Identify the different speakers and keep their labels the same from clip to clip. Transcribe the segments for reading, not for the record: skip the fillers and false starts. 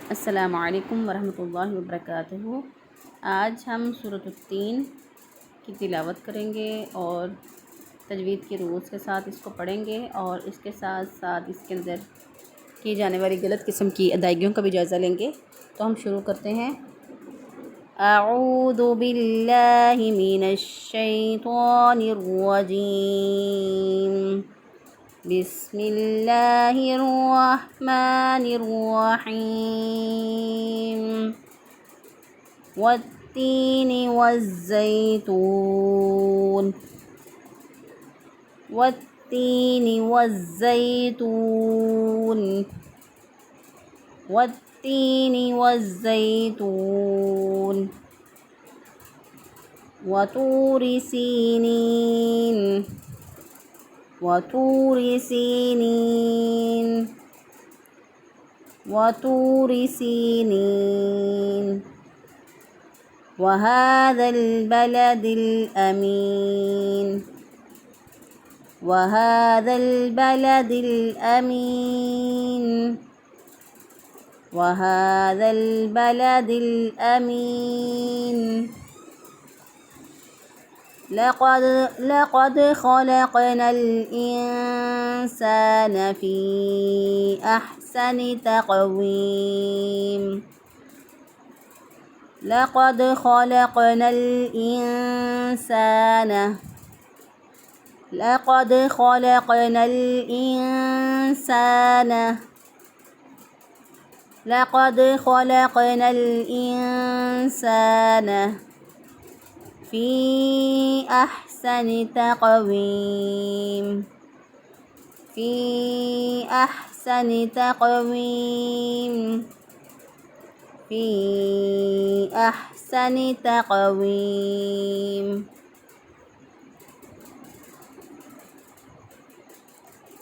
Speaker 1: السلام علیکم ورحمۃ اللہ وبرکاتہ۔ آج ہم سورۃ التین کی تلاوت کریں گے اور تجوید کے رولز کے ساتھ اس کو پڑھیں گے، اور اس کے ساتھ ساتھ اس کے اندر کی جانے والی غلط قسم کی ادائیگیوں کا بھی جائزہ لیں گے۔ تو ہم شروع کرتے ہیں۔ اعوذ باللہ من الشیطان الرجیم، بسم اللہ الرحمن الرحیم، والتین والزیتون، والتین والزیتون، والتین والزیتون، وطور سینین، وطور سینین، وطور سینین، وهذا البلد الأمين، وهذا البلد الأمين، وهذا البلد الأمين، لقد خلقنا الإنسان في أحسن تقويم، لقد خلقنا الإنسان، لقد خلقنا الإنسان، لقد خلقنا الإنسان في أحسن تقويم، في أحسن تقويم، في أحسن تقويم،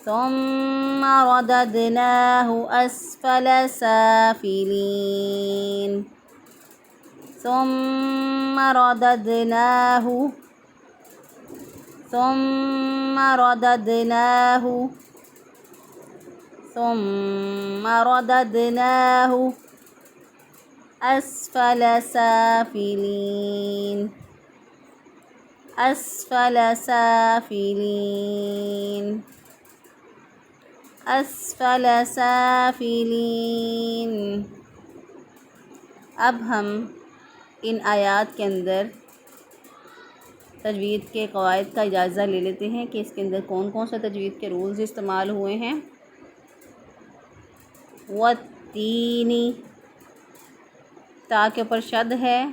Speaker 1: ثم رددناه أسفل سافلين، ثم رددناه، ثم رددناه، ثم رددناه أسفل سافلين، أسفل سافلين، أسفل سافلين۔ اب ہم ان آیات کے اندر تجوید کے قواعد کا جائزہ لے لیتے ہیں کہ اس کے اندر کون کون سے تجوید کے رولز استعمال ہوئے ہیں۔ والتینی، تا کے اوپر شد ہے،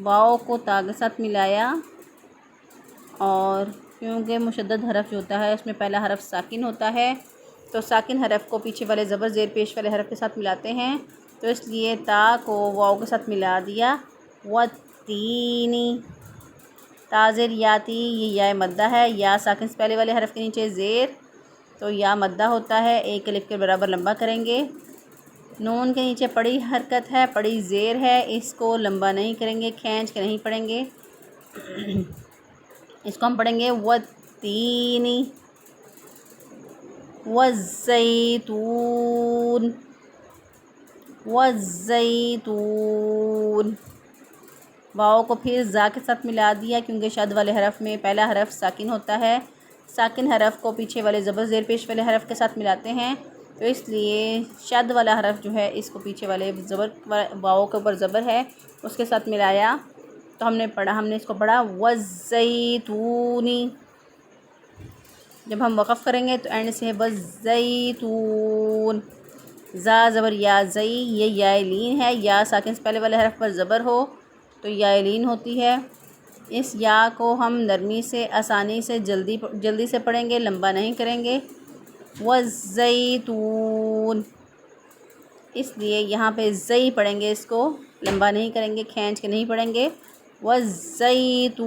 Speaker 1: واؤ کو تا کے ساتھ ملایا، اور کیونکہ مشدد حرف جو ہوتا ہے اس میں پہلا حرف ساکن ہوتا ہے، تو ساکن حرف کو پیچھے والے زبر زیر پیش والے حرف کے ساتھ ملاتے ہیں، تو اس لیے تا کو واؤ کے ساتھ ملا دیا۔ والتینی، تا زیر یاتی، یہ یا مدہ ہے، یا ساکن سے پہلے والے حرف کے نیچے زیر، تو یا مدہ ہوتا ہے، ایک الف کے برابر لمبا کریں گے۔ نون کے نیچے پڑی حرکت ہے، پڑی زیر ہے، اس کو لمبا نہیں کریں گے، کھینچ کے نہیں پڑھیں گے، اس کو ہم پڑھیں گے والتینی، والزیتون، والزیتون، واؤ کو پھر زا کے ساتھ ملا دیا کیونکہ شد والے حرف میں پہلا حرف ساکن ہوتا ہے، ساکن حرف کو پیچھے والے زبر زیر پیش والے حرف کے ساتھ ملاتے ہیں، تو اس لیے شد والا حرف جو ہے اس کو پیچھے والے زبر واؤ کے اوپر زبر ہے اس کے ساتھ ملایا، تو ہم نے اس کو پڑھا والزیتونی۔ جب ہم وقف کریں گے تو اینڈ سے ہے والزیتون، زا زبر یا زئی، یہ یا لین ہے، یا ساکن سے پہلے والے حرف پر زبر ہو تو یا لین ہوتی ہے، اس یا کو ہم نرمی سے آسانی سے جلدی سے پڑھیں گے، لمبا نہیں کریں گے۔ والزیتون، اس لیے یہاں پہ زئی پڑھیں گے، اس کو لمبا نہیں کریں گے، کھینچ کے نہیں پڑھیں گے۔ والزیتون،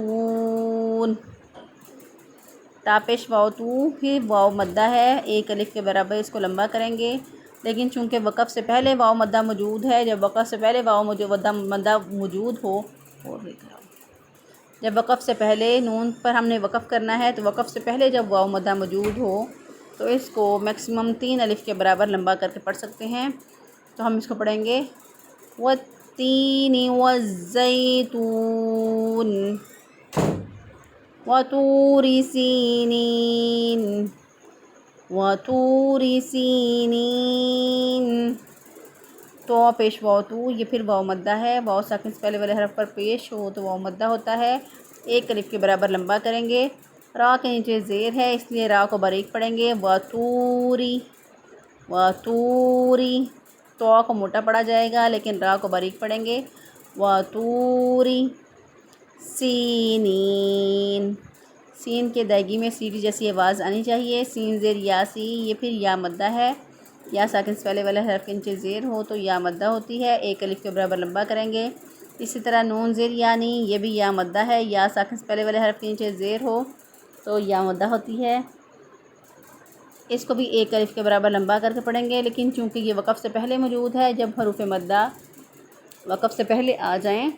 Speaker 1: تاپش واؤ تو، پھر واؤ مدہ ہے، ایک الف کے برابر، اس کو لمبا کریں گے، لیکن چونکہ وقف سے پہلے واؤ مدہ موجود ہے، جب وقف سے پہلے واؤ مدہ موجود ہو، جب وقف سے پہلے نون پر ہم نے وقف کرنا ہے تو وقف سے پہلے جب واؤ مدہ موجود ہو تو اس کو میکسیمم 3 الف کے برابر لمبا کر کے پڑھ سکتے ہیں۔ تو ہم اس کو پڑھیں گے والتین والزیتون وطور سینین وطور سینین۔ تو پیش واو تو، یہ پھر واو مدہ ہے، واو ساکن سے پہلے والے حرف پر پیش ہو تو واو مدہ ہوتا ہے، ایک الف کے برابر لمبا کریں گے۔ را کے نیچے زیر ہے اس لیے را کو باریک پڑھیں گے، وطوری وطوری۔ تو کو موٹا پڑھا جائے گا لیکن را کو باریک پڑھیں گے، وطوری سینین۔ سین کے ادائیگی میں سیٹی جیسی آواز آنی چاہیے، سین زیر یا سی، یہ پھر یا مدہ ہے، یا ساکن سے پہلے والے حرف کے نیچے زیر ہو تو یا مدہ ہوتی ہے، ایک الف کے برابر لمبا کریں گے۔ اسی طرح نون زیر یعنی، یہ بھی یا مدہ ہے، یا ساکن سے پہلے والے حرف کے نیچے زیر ہو تو یا مدہ ہوتی ہے، اس کو بھی ایک الف کے برابر لمبا کر کے پڑھیں گے، لیکن چونکہ یہ وقف سے پہلے موجود ہے، جب حروف مدہ وقف سے پہلے آ جائیں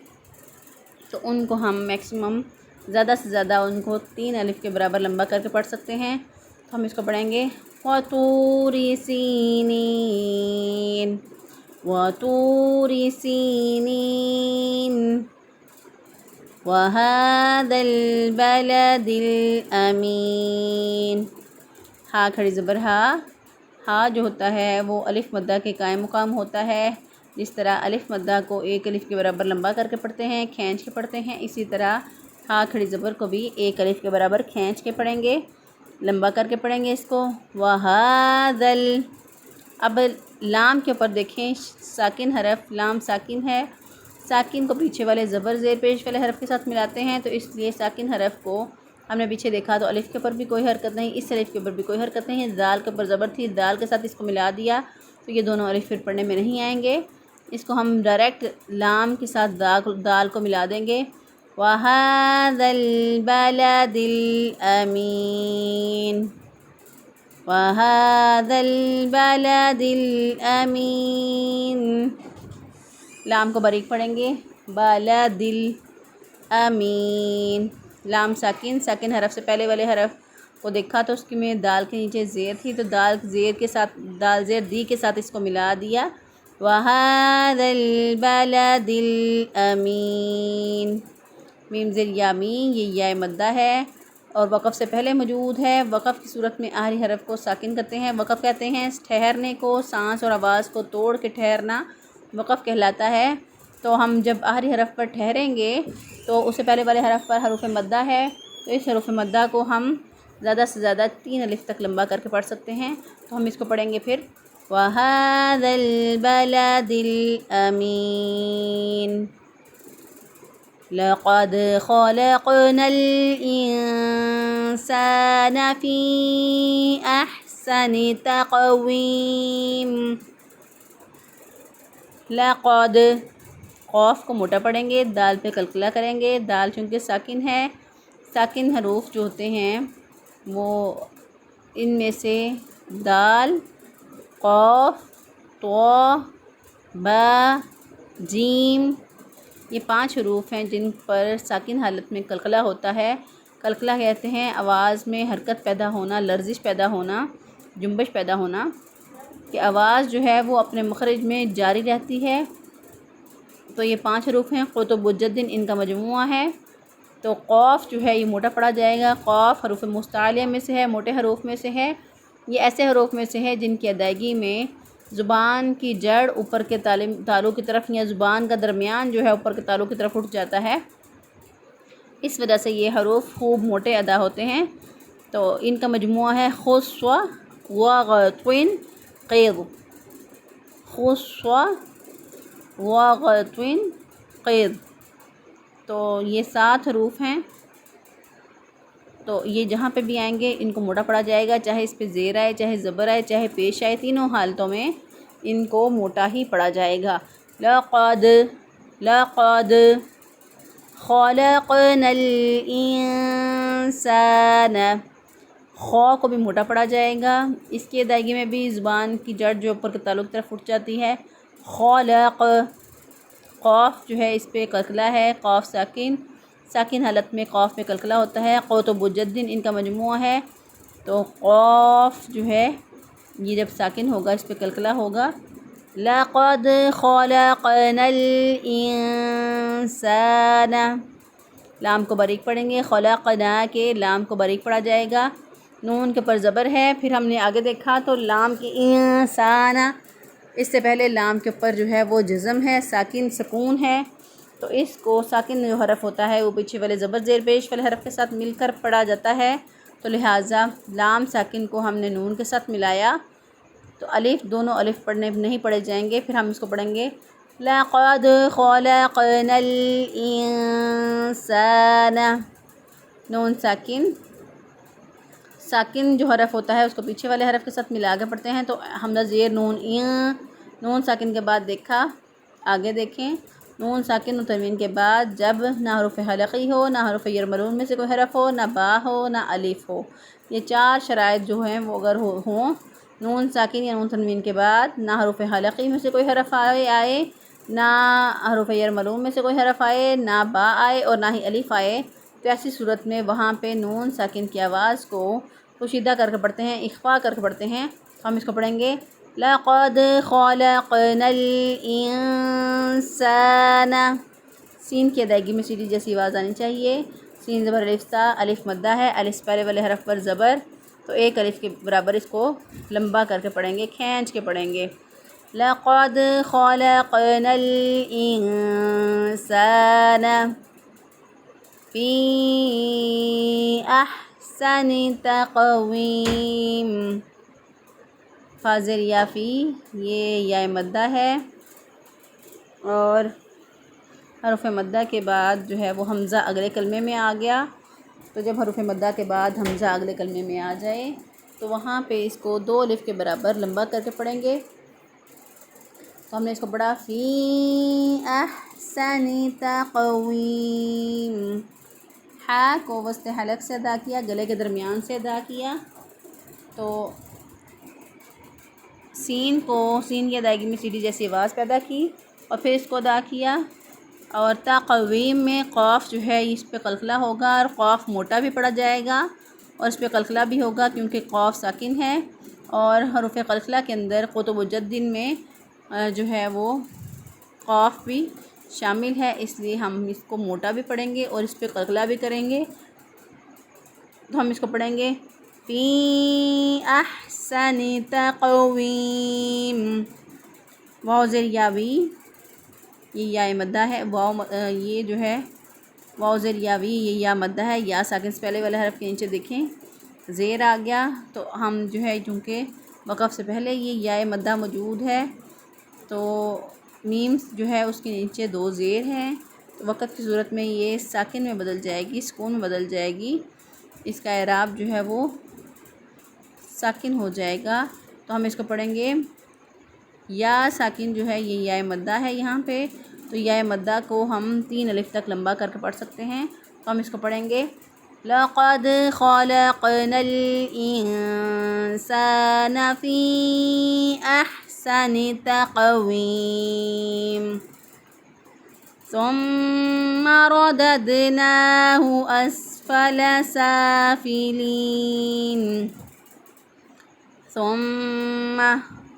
Speaker 1: تو ان کو ہم میکسیمم زیادہ سے زیادہ ان کو 3 الف کے برابر لمبا کر کے پڑھ سکتے ہیں۔ تو ہم اس کو پڑھیں گے وطور سینین وطور سینین وہذا البلد الامین۔ ہا کھڑی زبر ہا، ہا جو ہوتا ہے وہ الف مدہ کے قائم مقام ہوتا ہے، جس طرح الف مدہ کو ایک الف کے برابر لمبا کر کے پڑھتے ہیں، کھینچ کے پڑھتے ہیں، اسی طرح ہا کھڑی زبر کو بھی ایک الف کے برابر کھینچ کے پڑھیں گے، لمبا کر کے پڑھیں گے اس کو۔ وہذا، اب لام کے اوپر دیکھیں، ساکن حرف، لام ساکن ہے، ساکن کو پیچھے والے زبر زیر پیش والے حرف کے ساتھ ملاتے ہیں، تو اس لیے ساکن حرف کو ہم نے پیچھے دیکھا تو الف کے اوپر بھی کوئی حرکت نہیں، اس الف کے اوپر بھی کوئی حرکت نہیں ہے، دال کے اوپر زبر تھی، دال کے ساتھ اس کو ملا دیا تو یہ دونوں الف پھر پڑھنے میں نہیں آئیں گے، اس کو ہم ڈائریکٹ لام کے ساتھ دال کو ملا دیں گے۔ وَهَذَا الْبَلَدِ الْأَمِينِ وَهَذَا الْبَلَدِ الْأَمِينِ۔ لام کو باریک پڑھیں گے، بلد الامین، لام ساکن، ساکن حرف سے پہلے والے حرف کو دیکھا تو اس کی میں دال کے نیچے زیر تھی تو دال زیر کے ساتھ، دال زیر دی کے ساتھ اس کو ملا دیا، وَهَذَا الْبَلَدِ الْأَمِينِ۔ میم زیر یا می، یہ یا مدہ ہے اور وقف سے پہلے موجود ہے، وقف کی صورت میں آخری حرف کو ساکن کرتے ہیں، وقف کہتے ہیں ٹھہرنے کو، سانس اور آواز کو توڑ کے ٹھہرنا وقف کہلاتا ہے۔ تو ہم جب آخری حرف پر ٹھہریں گے تو اس سے پہلے والے حرف پر حروف مدہ ہے، تو اس حروف مدہ کو ہم زیادہ سے زیادہ 3 الف تک لمبا کر کے پڑھ سکتے ہیں، تو ہم اس کو پڑھیں گے پھر وَهَذَا الْبَلَدِ الْأَمِينِ لَقَدْ خَلَقْنَا الْإِنسَانَ فِي أَحْسَنِ تَقْوِيمٍ۔ لقد، قاف کو موٹا پڑھیں گے، دال پہ قلقلہ کریں گے، دال چونکہ ساکن ہے، ساکن حروف جو ہوتے ہیں وہ ان میں سے دال، قاف، طا، با، جیم، یہ 5 حروف ہیں جن پر ساکن حالت میں قلقلہ ہوتا ہے۔ قلقلہ کہتے ہیں آواز میں حرکت پیدا ہونا، لرزش پیدا ہونا، جنبش پیدا ہونا، کہ آواز جو ہے وہ اپنے مخرج میں جاری رہتی ہے۔ تو یہ 5 حروف ہیں، قطب الجدن ان کا مجموعہ ہے۔ تو قاف جو ہے یہ موٹا پڑھا جائے گا، قاف حروف مستعلیہ میں سے ہے، موٹے حروف میں سے ہے، یہ ایسے حروف میں سے ہے جن کی ادائیگی میں زبان کی جڑ اوپر کے تالو کی طرف یا زبان کا درمیان جو ہے اوپر کے تالو کی طرف اٹھ جاتا ہے، اس وجہ سے یہ حروف خوب موٹے ادا ہوتے ہیں۔ تو ان کا مجموعہ ہے خص وغطن قید، خص وغطن قید، تو یہ 7 حروف ہیں، تو یہ جہاں پہ بھی آئیں گے ان کو موٹا پڑھا جائے گا، چاہے اس پہ زیر آئے، چاہے زبر آئے، چاہے پیش آئے، تینوں حالتوں میں ان کو موٹا ہی پڑھا جائے گا۔ لقد خلقنا الانسان، خا کو بھی موٹا پڑھا جائے گا، اس کی ادائیگی میں بھی زبان کی جڑ جو اوپر کے تعلق کی طرف اٹھ جاتی ہے۔ خلق، قاف جو ہے اس پہ قلقلہ ہے، قاف ساکن، ساکن حالت میں قاف میں قلقلہ ہوتا ہے، قطب الجدن ان کا مجموعہ ہے، تو قاف جو ہے یہ جب ساکن ہوگا اس پہ قلقلہ ہوگا، لقد خلقنا الانسان، لام کو باریک پڑھیں گے، خلقنا کے لام کو باریک پڑھا جائے گا، نون کے پر زبر ہے، پھر ہم نے آگے دیکھا تو لام کی انسان، اس سے پہلے لام کے اوپر جو ہے وہ جزم ہے، ساکن سکون ہے، تو اس کو ساکن جو حرف ہوتا ہے وہ پیچھے والے زبر زیر پیش والے حرف کے ساتھ مل کر پڑھا جاتا ہے، تو لہٰذا لام ساکن کو ہم نے نون کے ساتھ ملایا، تو الف دونوں الف پڑھنے نہیں پڑھے جائیں گے، پھر ہم اس کو پڑھیں گے لقد خلقنا الانسان، نون ساکن، ساکن جو حرف ہوتا ہے اس کو پیچھے والے حرف کے ساتھ ملا کے پڑھتے ہیں، تو حمزہ زیر نون نون ساکن کے بعد دیکھا، آگے دیکھیں، نون ساکن و تنوین کے بعد جب نہ حروف حلقی ہو، نہ حروف یرملون میں سے کوئی حرف ہو، نہ با ہو، نہ الف ہو، یہ چار شرائط جو ہیں وہ اگر ہوں، نون ساکن یا نون تنوین کے بعد نہ حروف حلقی میں سے کوئی حرف آئے، نہ حروف یرملون میں سے کوئی حرف آئے، نہ با آئے اور نہ ہی الف آئے، تو ایسی صورت میں وہاں پہ نون ساکن کی آواز کو پوشیدہ کر کے پڑھتے ہیں، اخفا کر کے پڑھتے ہیں، ہم اس کو پڑھیں گے لقد خلقنا الانسان، سین کی ادائیگی میں سیدھی جیسی آواز آنی چاہیے، سین زبر الف تا، الف مدہ ہے، الف پہلے والے حرف پر زبر، تو ایک الف کے برابر اس کو لمبا کر کے پڑھیں گے، کھینچ کے پڑھیں گے، لقد خلقنا الانسان فی احسن تقویم، فا زیر یا فی، یہ یا مدہ ہے، اور حروف مدہ کے بعد جو ہے وہ حمزہ اگلے کلمے میں آ گیا، تو جب حروف مدہ کے بعد حمزہ اگلے کلمے میں آ جائے تو وہاں پہ اس کو دو الف کے برابر لمبا کر کے پڑھیں گے، تو ہم نے اس کو پڑھا فی احسن تقویم، ہا کو وسط حلق سے ادا کیا، گلے کے درمیان سے ادا کیا، تو سین کی ادائیگی میں سیدھی جیسی آواز پیدا کی اور پھر اس کو ادا کیا، اور تقویم میں قاف جو ہے اس پہ قلقلہ ہوگا اور قاف موٹا بھی پڑھا جائے گا اور اس پہ قلقلہ بھی ہوگا کیونکہ قاف ساکن ہے، اور حروف قلقلہ کے اندر قطب الجدن میں جو ہے وہ قاف بھی شامل ہے، اس لیے ہم اس کو موٹا بھی پڑھیں گے اور اس پہ قلقلہ بھی کریں گے، تو ہم اس کو پڑھیں گے فی احسن تقویم، واو زیر یا وی، یہ یا مدہ ہے، یہ جو ہے واو زیر یا وی، یہ یا مدہ ہے، یا ساکن سے پہلے والے حرف کے نیچے دیکھیں زیر آ گیا، تو ہم جو ہے چونکہ وقف سے پہلے یہ یا مدہ موجود ہے تو میم جو ہے اس کے نیچے دو زیر ہیں، تو وقف کی صورت میں یہ ساکن میں بدل جائے گی، سکون میں بدل جائے گی، اس کا اعراب جو ہے وہ ساکن ہو جائے گا، تو ہم اس کو پڑھیں گے یا ساکن جو ہے یہ یا مدہ ہے یہاں پہ، تو یا مدہ کو ہم 3 الف تک لمبا کر کے پڑھ سکتے ہیں، تو ہم اس کو پڑھیں گے لقد خلقنا الانسان فی احسن تقویم ثم رددناه اسفل سافلین، ثم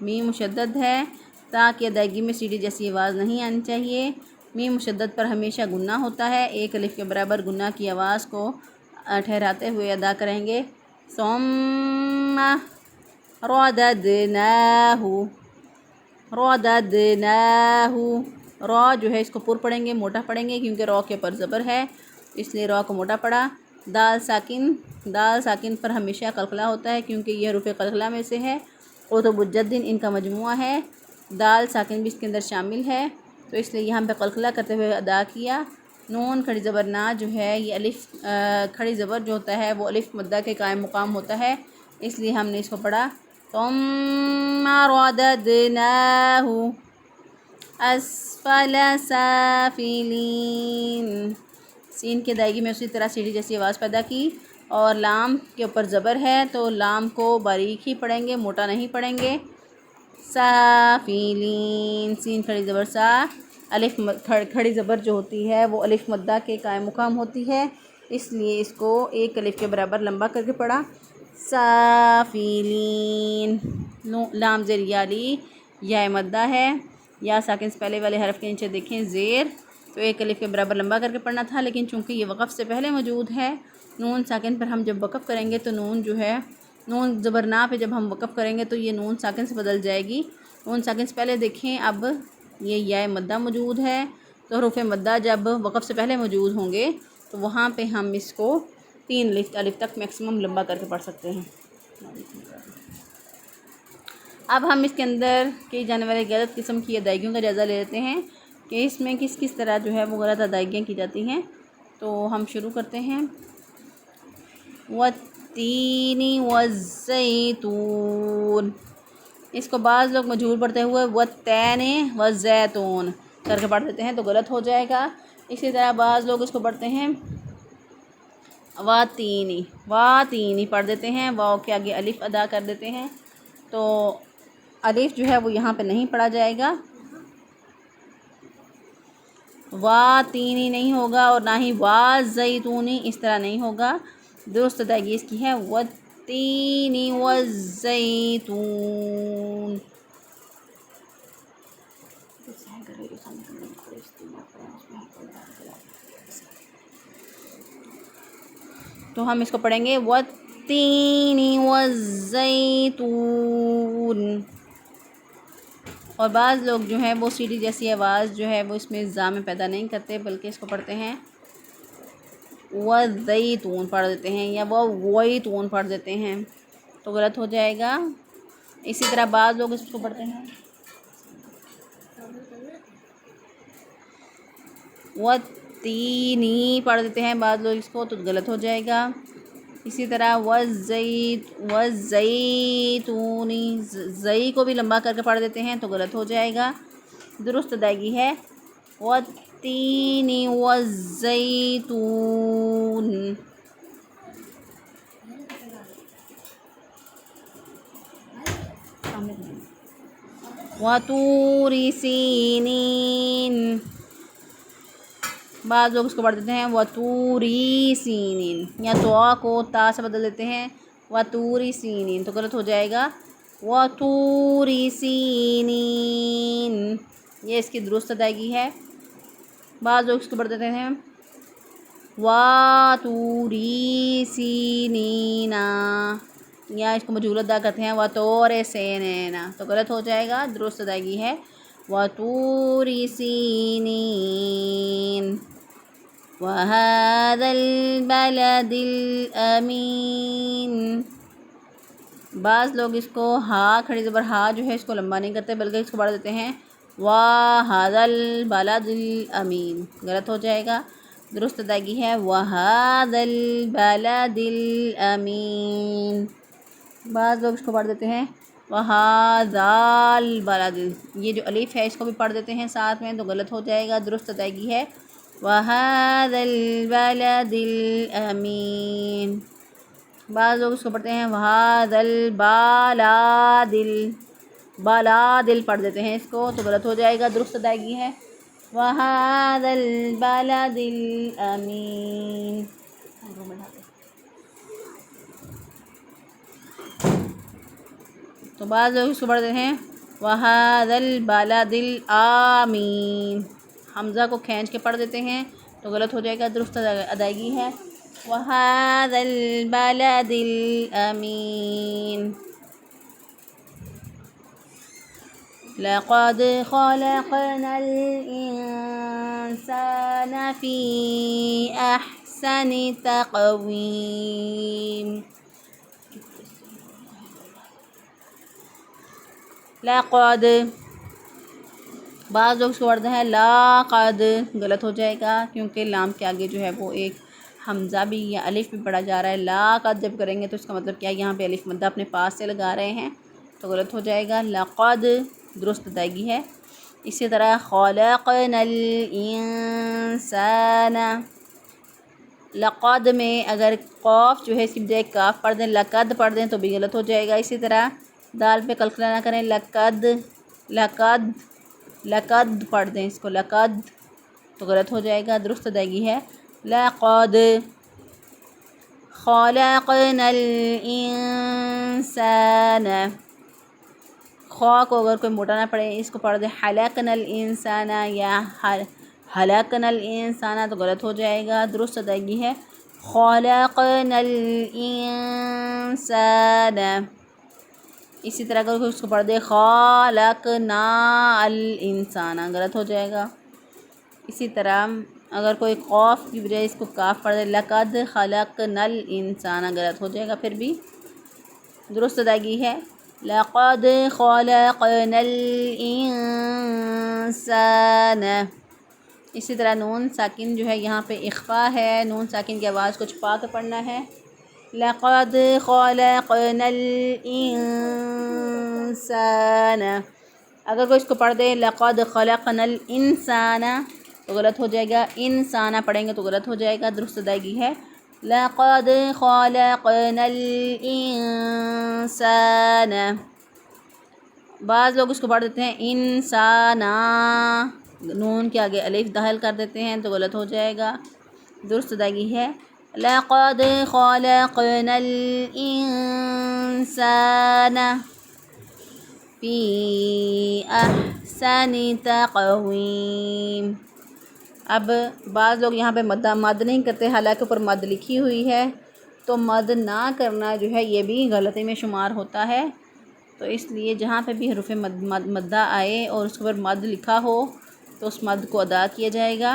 Speaker 1: میم مشدد ہے، تا کی ادائیگی میں سیڑھی جیسی آواز نہیں آنی چاہیے، میم مشدد پر ہمیشہ گنہ ہوتا ہے، ایک الف کے برابر گنہ کی آواز کو ٹھہراتے ہوئے ادا کریں گے، ثم رددناہ، رددناہ، را جو ہے اس کو پر پڑھیں گے، موٹا پڑھیں گے کیونکہ را کے پر زبر ہے، اس لیے را کو موٹا پڑھا، دال ساکن پر ہمیشہ قلقلہ ہوتا ہے کیونکہ یہ حروف قلقلہ میں سے ہے، قطب الجدن ان کا مجموعہ ہے، دال ساکن بھی اس کے اندر شامل ہے، تو اس لیے یہاں پہ قلقلہ کرتے ہوئے ادا کیا، نون کھڑی زبر نا جو ہے یہ الف کھڑی زبر جو ہوتا ہے وہ الف مدہ کے قائم مقام ہوتا ہے، اس لیے ہم نے اس کو پڑھا ثم رددناہ اسفل سافلین، سین کی ادائیگی میں اسی طرح سیڑھی جیسی آواز پیدا کی، اور لام کے اوپر زبر ہے تو لام کو باریک ہی پڑھیں گے، موٹا نہیں پڑھیں گے، سافلین، سین کھڑی زبر سا، الف کھڑی زبر جو ہوتی ہے وہ الف مدہ کے قائم مقام ہوتی ہے، اس لیے اس کو ایک الف کے برابر لمبا کر کے پڑھا، سافلین، لام زیر یا لی، یا مدہ ہے، یا ساکن سے پہلے والے حرف کے نیچے دیکھیں زیر، تو ایک الف کے برابر لمبا کر کے پڑھنا تھا، لیکن چونکہ یہ وقف سے پہلے موجود ہے، نون ساکن پر ہم جب وقف کریں گے تو نون جو ہے، نون زبرنا پہ جب ہم وقف کریں گے تو یہ نون ساکن سے بدل جائے گی۔ نون ساکن سے پہلے دیکھیں اب یہ یا مدہ موجود ہے، تو حروف مدہ جب وقف سے پہلے موجود ہوں گے تو وہاں پہ ہم اس کو 3 الف تک میکسیمم لمبا کر کے پڑھ سکتے ہیں۔ اب ہم اس کے اندر کی جانے والے غلط قسم کی ادائیگیوں کا جائزہ لے لیتے ہیں کہ اس میں کس کس طرح جو ہے وہ غلط ادائیگیاں کی جاتی ہیں۔ تو ہم شروع کرتے ہیں۔ والتین والزیتون، اس کو بعض لوگ مجہول پڑھتے ہوئے والتین والزیتون کر کے پڑھ دیتے ہیں تو غلط ہو جائے گا۔ اسی طرح بعض لوگ اس کو پڑھتے ہیں واتینی، واتینی پڑھ دیتے ہیں، واو کے آگے الف ادا کر دیتے ہیں، تو الف جو ہے وہ یہاں پہ نہیں پڑھا جائے گا، واتینی نہیں ہوگا، اور نہ ہی وازیتونی اس طرح نہیں ہوگا۔ درست ادائیگی اس کی ہے والتین والزیتون۔ تو ہم اس کو پڑھیں گے والتین والزیتون۔ اور بعض لوگ جو ہیں وہ سیڑھی جیسی آواز جو ہے وہ اس میں زا میں پیدا نہیں کرتے، بلکہ اس کو پڑھتے ہیں والزیتون پڑھ دیتے ہیں، یا وہ ویتون پڑھ دیتے ہیں تو غلط ہو جائے گا۔ اسی طرح بعض لوگ اس کو پڑھتے ہیں والتینی پڑھ دیتے ہیں بعض لوگ اس کو، تو غلط ہو جائے گا۔ اسی طرح والزیتونی، زئی کو بھی لمبا کر کے پڑھ دیتے ہیں تو غلط ہو جائے گا۔ درست ادائیگی ہے والتین والزیتون۔ وطور سینین، بعض لوگ اس کو پڑھ دیتے ہیں وطوری سینین، یا تو کو تا سے بدل دیتے ہیں وطوری سینین تو غلط ہو جائے گا وطوری سینین، یہ اس کی درست ادائیگی ہے۔ بعض لوگ اس کو پڑھ دیتے ہیں وطوری سینینا، یا اس کو مجہول ادا کرتے ہیں وطور سینینا تو غلط ہو جائے گا۔ درست ادائیگی ہے وطوری سینین وَهَذَا الْبَلَدِ الْأَمِينِ۔ بعض لوگ اس کو ہا کھڑی زبر ہا جو ہے اس کو لمبا نہیں کرتے، بلکہ اس کو پڑھ دیتے ہیں وَهَذَا الْبَلَدِ الْأَمِينِ، غلط ہو جائے گا۔ درست ادائیگی ہے وَهَذَا الْبَلَدِ الْأَمِينِ۔ بعض لوگ اس کو پڑھ دیتے ہیں وَهَذَا الْبَلَدِ، یہ جو الف ہے اس کو بھی پڑھ دیتے ہیں ساتھ میں تو غلط ہو جائے گا۔ درست ادائیگی ہے وَهَذَا الْبَلَدِ الْأَمِينِ۔ بعض لوگ اس کو پڑھتے ہیں وَهَذَا الْبَلَدِ بَلَادِل پڑھ دیتے ہیں اس کو تو غلط ہو جائے گا۔ درست ادائیگی ہے وَهَذَا الْبَلَدِ الْأَمِينِ۔ تو بعض لوگ اس کو پڑھتے ہیں وَهَذَا الْبَلَدِ الْآمِينِ، حمزہ کو کھینچ کے پڑھ دیتے ہیں تو غلط ہو جائے گا۔ درست ادائیگی ہے وَهَذَا الْبَلَدِ الْأَمِينِ۔ لَقَدْ خَلَقْنَا الْإِنسَانَ فِي أَحْسَنِ تَقْوِيمٍ۔ لَقَد، بعض لوگ اس کو پڑھتے ہیں لاقد، غلط ہو جائے گا کیونکہ لام کے آگے جو ہے وہ ایک حمزہ بھی یا الف بھی پڑھا جا رہا ہے۔ لاقد جب کریں گے تو اس کا مطلب کیا ہے، یہاں پہ الف مدہ اپنے پاس سے لگا رہے ہیں تو غلط ہو جائے گا۔ لقد درست ادائیگی ہے۔ اسی طرح خلقنا الانسان، لقد میں اگر قاف جو ہے اس کی بجائے کاف پڑھ دیں، لقد پڑھ دیں تو بھی غلط ہو جائے گا۔ اسی طرح دال پہ قلقلہ نہ کریں، لقد لقد لقد پڑھ دیں اس کو لقد تو غلط ہو جائے گا۔ درست ادائیگی ہے لقد خلقنا الانسان، خوا کو اگر کوئی موٹا نہ پڑھے اس کو پڑھ دے خلقنا الانسان یا خلقنا الانسان تو غلط ہو جائے گا۔ درست ادائیگی ہے خلقنا الانسان۔ اسی طرح اگر کوئی اس کو پڑھ دے خلقنا الانسان غلط ہو جائے گا۔ اسی طرح اگر کوئی قاف کی بجائے اس کو کاف پڑھ دے لقد خلقنا الانسان غلط ہو جائے گا پھر بھی۔ درست ادائیگی ہے لقد خلقنا الانسان۔ اسی طرح نون ساکن جو ہے یہاں پہ اخفا ہے، نون ساکن کی آواز کو چھپا کے پڑھنا ہے لقد خلقنا الانسان۔ اگر کوئی اس کو پڑھ دے لقد خلقنا الانسان تو غلط ہو جائے گا، انسانہ پڑھیں گے تو غلط ہو جائے گا۔ درست ادائیگی ہے لقد خلقنا الانسان۔ بعض لوگ اس کو پڑھ دیتے ہیں انسانا، نون کے آگے الف داخل کر دیتے ہیں تو غلط ہو جائے گا۔ درست ادائیگی ہے لقد خلقنا الانسان فی احسن تقویم۔ اب بعض لوگ یہاں پہ مد نہیں کرتے، حالانکہ اوپر مد لکھی ہوئی ہے، تو مد نہ کرنا جو ہے یہ بھی غلطی میں شمار ہوتا ہے۔ تو اس لیے جہاں پہ بھی حروف مدہ آئے اور اس کے اوپر مد لکھا ہو تو اس مد کو ادا کیا جائے گا۔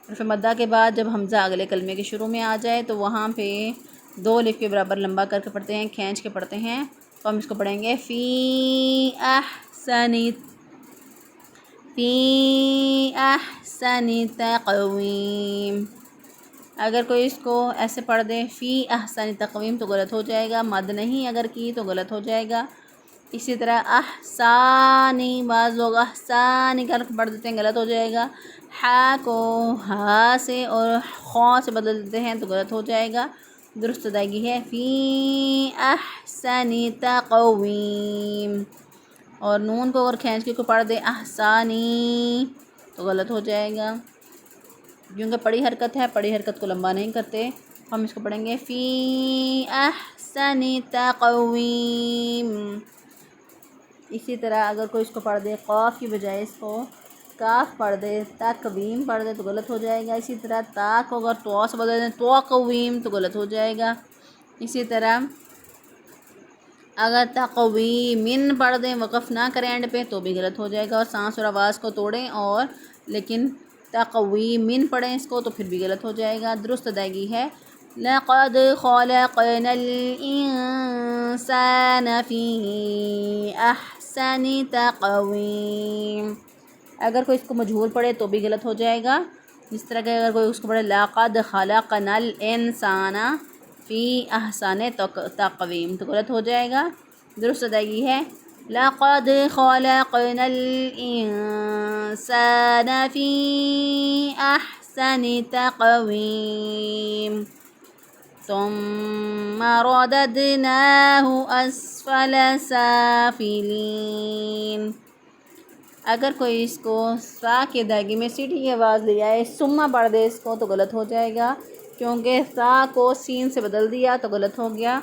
Speaker 1: حرف مدہ کے بعد جب حمزہ اگلے کلمے کے شروع میں آ جائے تو وہاں پہ 2 الف کے برابر لمبا کر کے پڑھتے ہیں، کھینچ کے پڑھتے ہیں، تو ہم اس کو پڑھیں گے فی احسن تقویم۔ اگر کوئی اس کو ایسے پڑھ دے فی احسن تقویم تو غلط ہو جائے گا، مد نہیں اگر کی تو غلط ہو جائے گا۔ اسی طرح احسانی، بعض لوگ احسانی کر کے پڑھ دیتے ہیں، غلط ہو جائے گا۔ ہا کو ہا سے اور خوا سے بدل دیتے ہیں تو غلط ہو جائے گا۔ درست ادائیگی ہے فی احسن تقویم۔ اور نون کو اگر کھینچ کے کو پڑھ دے احسانی تو غلط ہو جائے گا، کیونکہ پڑی حرکت ہے، پڑی حرکت کو لمبا نہیں کرتے۔ ہم اس کو پڑھیں گے فی احسن تقویم۔ اسی طرح اگر کوئی اس کو پڑھ دے قاف کی بجائے اس کو کاف پڑھ دے، تقویم پڑھ دے تو غلط ہو جائے گا۔ اسی طرح تا کو اگر تو سے بدل دیں توقویم تو غلط ہو جائے گا۔ اسی طرح اگر تقویمن پڑھ دیں، وقف نہ کریں اینڈ پہ تو بھی غلط ہو جائے گا، اور سانس اور آواز کو توڑیں اور لیکن تقویمن پڑھیں اس کو تو پھر بھی غلط ہو جائے گا۔ درست ادائیگی ہے لقد خلقنا الانسان فی احسن تقویم۔ اگر کوئی اس کو مجہول پڑھے تو بھی غلط ہو جائے گا، جس طرح کہ اگر کوئی اس کو پڑھے لقد خلقنا الانسان فی احسن تقویم تو غلط ہو جائے گا۔ درست ادائیگی ہے لقد خلقنا الانسان فی احسن تقویم ثم رددناه اسفل سافلین۔ اگر کوئی اس کو سا کی ادائیگی میں سیٹی کی آواز لے آئے، سما پڑھ دے اس کو تو غلط ہو جائے گا، کیونکہ سا کو سین سے بدل دیا تو غلط ہو گیا۔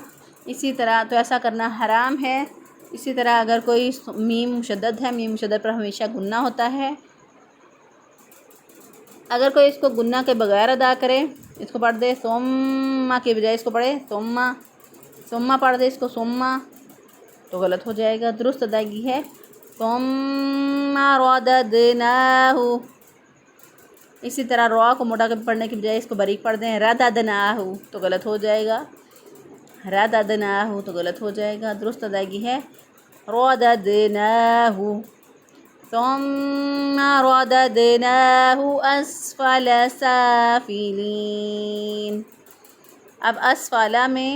Speaker 1: اسی طرح تو ایسا کرنا حرام ہے۔ اسی طرح اگر کوئی میم مشدد ہے، میم مشدد پر ہمیشہ گنہ ہوتا ہے، اگر کوئی اس کو گنہ کے بغیر ادا کرے، اس کو پڑھ دے ثم کے بجائے اس کو پڑھے ثم پڑھ دے اس کو ثم تو غلط ہو جائے گا۔ درست ادائیگی ہے ثم رددناہ۔ اسی طرح را کو موٹا کے پڑھنے کی بجائے اس کو باریک پڑھ دیں رددناہ تو غلط ہو جائے گا، رددناہ تو غلط ہو جائے گا۔ درست ادائیگی ہے رددناہ ثم رددناہ اسفل سافلین۔ اب اسفلا میں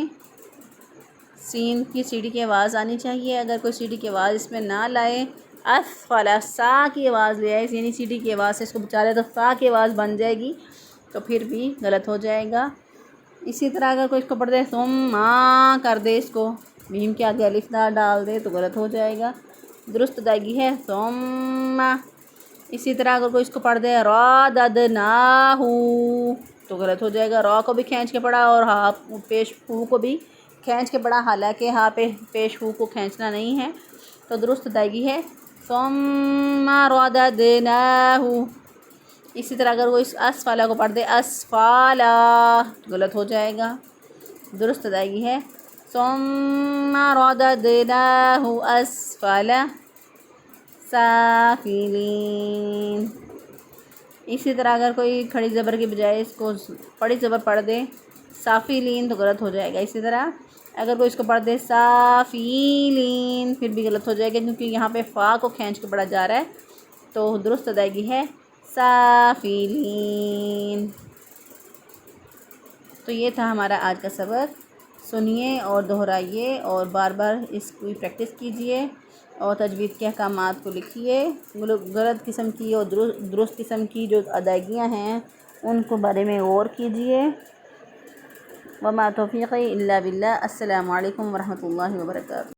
Speaker 1: سین کی سیڑھی کی آواز آنی چاہیے، اگر کوئی سیڑھی کی آواز اس میں نہ لائے، اسفلا سا کی آواز لے آئے، یعنی سیڑھی کی آواز سے اس کو بچا لے تو سا کی آواز بن جائے گی، تو پھر بھی غلط ہو جائے گا۔ اسی طرح اگر کوئی اس کو پڑھ دے ثم کر دے، اس کو میم کے آگے الف ڈال دے تو غلط ہو جائے گا۔ درست ادائیگی ہے ثم۔ اسی طرح اگر کوئی اس کو پڑھ دے رددناہ تو غلط ہو جائے گا، را کو بھی کھینچ کے پڑھا اور ہا پیش ہو کو بھی کھینچ کے پڑھا، حالانکہ ہا پہ پیش ہو کو کھینچنا نہیں ہے۔ تو درست ادائیگی ہے ثم رددناہ. اسی طرح اگر وہ اس اسفلا کو پڑھ دے اسفالا غلط ہو جائے گا. درست ادائیگی ہے ثم رددناہ اسفل سافلین. اسی طرح اگر کوئی کھڑی زبر کی بجائے اس کو بڑی زبر پڑھ دے سافلین تو غلط ہو جائے گا. اسی طرح اگر کوئی اس کو پڑھ دے سافلین پھر بھی غلط ہو جائے گا کیونکہ یہاں پہ فا کو کھینچ کے پڑھا جا رہا ہے. تو درست ادائیگی ہے سافلین. تو یہ تھا ہمارا آج کا سبق. سنیے اور دہرائیے اور بار بار اس کی پریکٹس کیجیے اور تجوید کے احکامات کو لکھیے. غلط قسم کی اور درست قسم کی جو ادائیگیاں ہیں ان کو بارے میں غور کیجیے. وما توفیقی الا باللہ. السلام علیکم ورحمۃ اللہ وبرکاتہ.